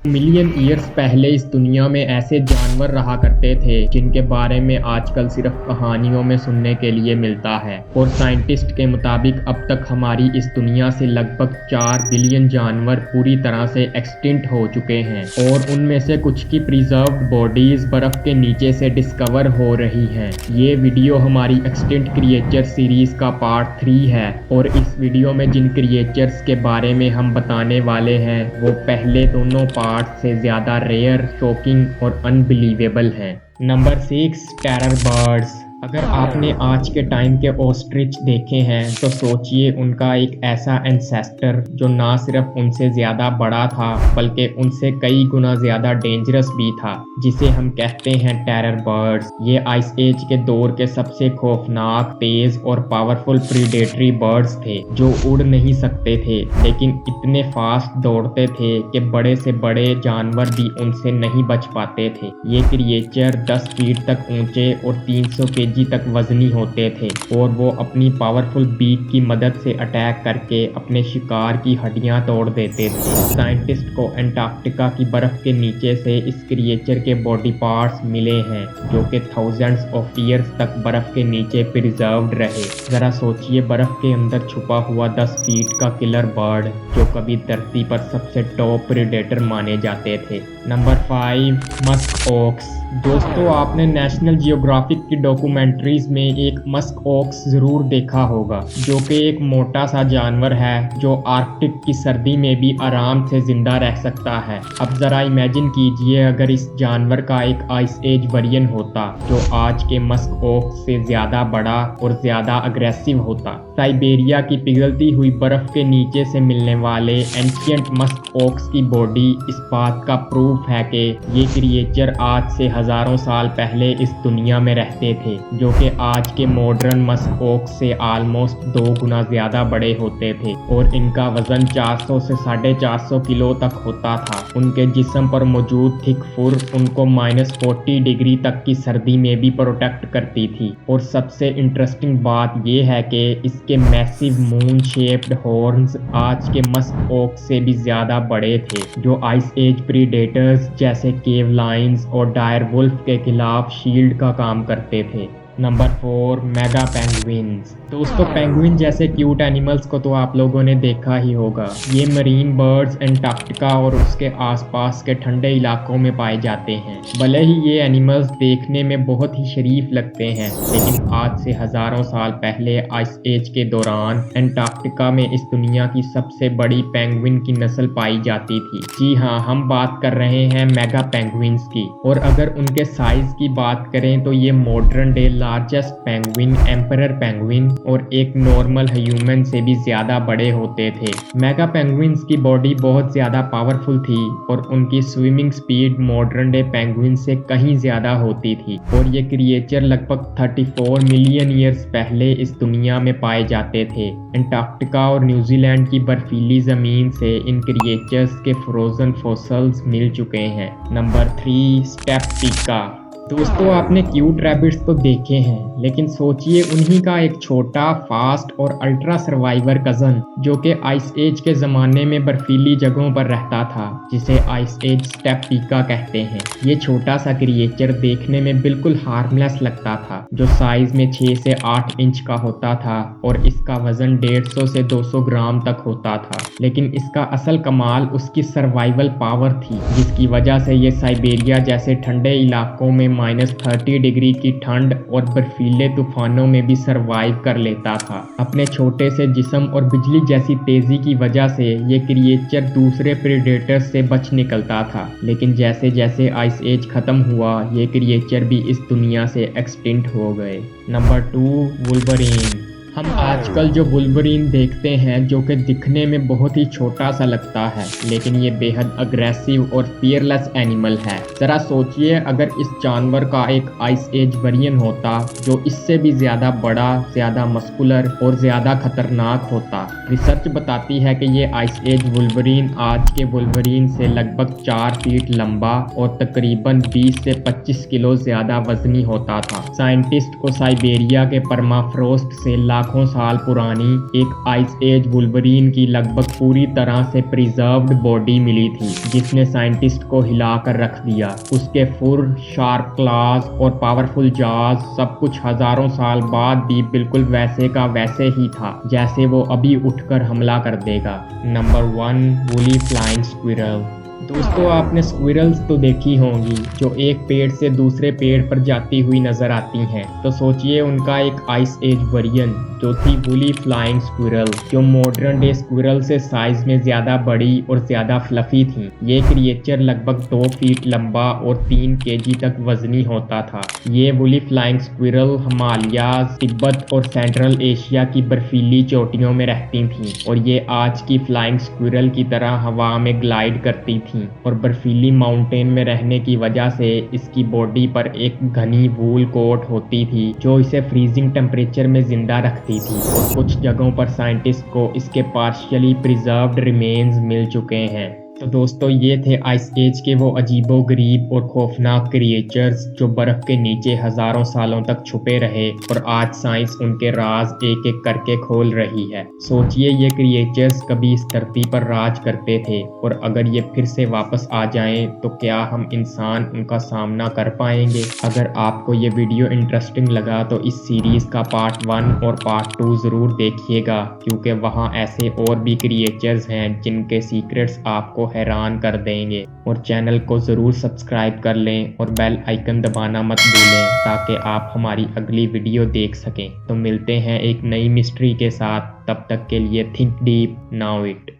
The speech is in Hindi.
मिलियन ईयर्स पहले इस दुनिया में ऐसे जानवर रहा करते थे जिनके बारे में आजकल सिर्फ कहानियों में सुनने के लिए मिलता है। और साइंटिस्ट के मुताबिक अब तक हमारी इस दुनिया से लगभग 4 बिलियन जानवर पूरी तरह से एक्सटिंक्ट हो चुके हैं और उनमें से कुछ की प्रिजर्व्ड बॉडीज बर्फ के नीचे से डिस्कवर हो रही हैं। ये वीडियो हमारी एक्सटिंक्ट क्रिएचर सीरीज का पार्ट 3 है और इस वीडियो में जिन क्रिएचर्स के बारे में हम बताने वाले हैं वो पहले दोनों पार्ट से ज्यादा रेयर, शॉकिंग और अनबिलीवेबल हैं। Number 6, terror birds. अगर आपने आज के टाइम के ऑस्ट्रिच देखे हैं तो सोचिए उनका एक ऐसा एंसेस्टर जो ना सिर्फ उनसे ज्यादा बड़ा था बल्कि उनसे कई गुना ज्यादा डेंजरस भी था, जिसे हम कहते हैं टेरर बर्ड्स। ये आइस एज के दौर के सबसे खौफनाक, तेज और पावरफुल प्रीडेटरी बर्ड्स थे जो उड़ नहीं सकते थे लेकिन इतने फास्ट दौड़ते थे कि बड़े से बड़े जानवर भी उनसे नहीं बच पाते थे। ये क्रिएचर 10 फीट तक ऊंचे और 300 केजी तक वजनी होते थे और वो अपनी पावरफुल बीक की मदद से अटैक करके अपने शिकार की हड्डियां तोड़ देते थे। साइंटिस्ट को अंटार्कटिका की बर्फ के नीचे से इस क्रिएचर के बॉडी पार्ट्स मिले हैं जो कि थाउजेंड्स ऑफ ईयर्स तक बर्फ के नीचे प्रिजर्व्ड रहे। जरा सोचिए, बर्फ के अंदर छुपा हुआ 10 फीट का किलर बर्ड जो कभी धरती पर सबसे टॉप प्रेडेटर माने जाते थे। Number 5, musk ox. दोस्तों, आपने नेशनल जियोग्राफिक की डॉक्यूमेंट्रीज में एक मस्क ऑक्स जरूर देखा होगा जो कि एक मोटा सा जानवर है जो आर्कटिक की सर्दी में भी आराम से जिंदा रह सकता है। अब जरा इमेजिन कीजिए अगर इस जानवर का एक आइस एज वेरिएंट होता जो आज के मस्क ऑक्स से ज्यादा बड़ा और ज्यादा अग्रेसिव होता। साइबेरिया की पिघलती हुई बर्फ के नीचे से मिलने वाले एंशियंट मस्क ऑक्स की बॉडी इस बात का प्रूफ है कि ये क्रिएचर आज से हजारों साल पहले इस दुनिया में रहते थे, जो कि आज के मॉडर्न मस्क ऑक्स से ऑलमोस्ट 2 गुना ज्यादा बड़े होते थे और इनका वजन 400 से 450 किलो तक होता था। उनके जिस्म पर मौजूद थिक फुर उनको -40 डिग्री तक की सर्दी में भी प्रोटेक्ट करती थी। और सबसे इंटरेस्टिंग बात यह है कि इसके मैसिव मून शेप्ड हॉर्न्स आज के मस्क ऑक्स से भी ज्यादा बड़े थे जो आइस एज प्रीडेटर्स जैसे केव लाइन्स और डायर वुल्फ के खिलाफ शील्ड का काम करते थे। Number 4, mega penguins. दोस्तों, पेंगुइन जैसे क्यूट एनिमल्स को तो आप लोगों ने देखा ही होगा। ये मरीन बर्ड्स अंटार्कटिका और उसके आसपास के ठंडे इलाकों में पाए जाते हैं। भले ही ये एनिमल्स देखने में बहुत ही शरीफ लगते हैं लेकिन आज से हजारों साल पहले आइस एज के दौरान अंटार्कटिका में इस दुनिया की सबसे बड़ी पेंगुइन की नस्ल पाई जाती थी। जी हाँ, हम बात कर रहे हैं मेगा पेंगुइन्स की। और अगर उनके साइज की बात करें तो ये modern day largest penguin, emperor penguin और एक नॉर्मल ह्यूमन से भी ज्यादा बड़े होते थे। मेगा पेंगुइन्स की बॉडी बहुत ज्यादा पावरफुल थी और उनकी swimming speed modern day penguin से कहीं ज्यादा होती थी। और ये क्रिएचर लगभग 34 मिलियन ईयर्स पहले इस दुनिया में पाए जाते थे। अंटार्कटिका और न्यूजीलैंड की बर्फीली जमीन से इन क्रिएचर्स के फ्रोजन फॉसिल्स मिल चुके हैं। नंबर 3, स्टेप पीका। दोस्तों, आपने क्यूट रैबिट्स तो देखे हैं लेकिन सोचिए उन्हीं का एक छोटा, फास्ट और अल्ट्रा सर्वाइवर कजन जो कि आइस एज के ज़माने में बर्फीली जगहों पर रहता था, जिसे आइस एज स्टेप पीका कहते हैं। ये छोटा सा क्रिएचर देखने में बिल्कुल हार्मलेस लगता था, जो साइज में 6 से 8 इंच का होता था और इसका वजन 150 से 200 ग्राम तक होता था। लेकिन इसका असल कमाल उसकी सर्वाइवल पावर थी, जिसकी वजह से ये साइबेरिया जैसे ठंडे इलाकों में -30 डिग्री की ठंड और बर्फीले तूफानों में भी सरवाइव कर लेता था। अपने छोटे से जिस्म और बिजली जैसी तेजी की वजह से ये क्रिएचर दूसरे प्रेडेटर्स से बच निकलता था। लेकिन जैसे जैसे आइस एज खत्म हुआ ये क्रिएचर भी इस दुनिया से एक्सटिंक्ट हो गए। Number 2, Wolverine. हम आजकल जो वुल्वरीन देखते हैं जो कि दिखने में बहुत ही छोटा सा लगता है लेकिन ये बेहद अग्रेसिव और फियरलेस एनिमल है। जरा सोचिए अगर इस जानवर का एक आइस एज वेरिएंट होता जो इससे भी ज्यादा बड़ा, ज्यादा मस्कुलर और ज्यादा खतरनाक होता। रिसर्च बताती है कि ये आइस एज वुल्वरीन आज के वुल्वरीन से लगभग 4 फीट लंबा और तकरीबन 20 से 25 किलो ज्यादा वजनी होता था। साइंटिस्ट को साइबेरिया के परमाफ्रोस्ट से लाखों लाखों साल पुरानी एक आइस एज वुल्वरीन की लगभग पूरी तरह से प्रिजर्व्ड बॉडी मिली थी, जिसने साइंटिस्ट को हिलाकर रख दिया। उसके फुर, शार्प क्लास और पावरफुल जॉज सब कुछ हजारों साल बाद भी बिल्कुल वैसे का वैसे ही था जैसे वो अभी उठकर हमला कर देगा। Number 1, woolly flying squirrel. दोस्तों, आपने स्क्विरल्स तो देखी होंगी जो एक पेड़ से दूसरे पेड़ पर जाती हुई नजर आती हैं। तो सोचिए उनका एक आइस एज वेरिएंट जो थी वुली फ्लाइंग स्क्विरल, जो मॉडर्न डे स्क्विरल से साइज में ज्यादा बड़ी और ज्यादा फ्लफी थी। ये क्रिएचर लगभग 2 फीट लंबा और 3 केजी तक वजनी होता था। ये woolly flying squirrel Himalayas, Tibet और सेंट्रल एशिया की बर्फीली चोटियों में रहती थीं और ये आज की फ्लाइंग स्क्विरल की तरह हवा में ग्लाइड करती थी और बर्फीली माउंटेन में रहने की वजह से इसकी बॉडी पर एक घनी वूल कोट होती थी जो इसे फ्रीजिंग टेम्परेचर में जिंदा रखती थी। और कुछ जगहों पर साइंटिस्ट को इसके पार्शियली प्रिजर्व्ड रिमेन्स मिल चुके हैं। तो दोस्तों, ये थे आइस एज के वो अजीबोगरीब और खौफनाक क्रिएचर्स जो बर्फ के नीचे हजारों सालों तक छुपे रहे और आज साइंस उनके राज एक एक करके खोल रही है। सोचिए ये क्रिएचर्स कभी इस धरती पर राज करते थे और अगर ये फिर से वापस आ जाएं तो क्या हम इंसान उनका सामना कर पाएंगे? अगर आपको ये वीडियो इंटरेस्टिंग लगा तो इस सीरीज का पार्ट 1 और पार्ट 2 जरूर देखिएगा, क्योंकि वहाँ ऐसे और भी क्रिएचर्स हैं जिनके सीक्रेट्स आपको हैरान कर देंगे। और चैनल को जरूर सब्सक्राइब कर लें और बेल आइकन दबाना मत भूलें ताकि आप हमारी अगली वीडियो देख सकें। तो मिलते हैं एक नई मिस्ट्री के साथ, तब तक के लिए थिंक डीप, नाउ इट।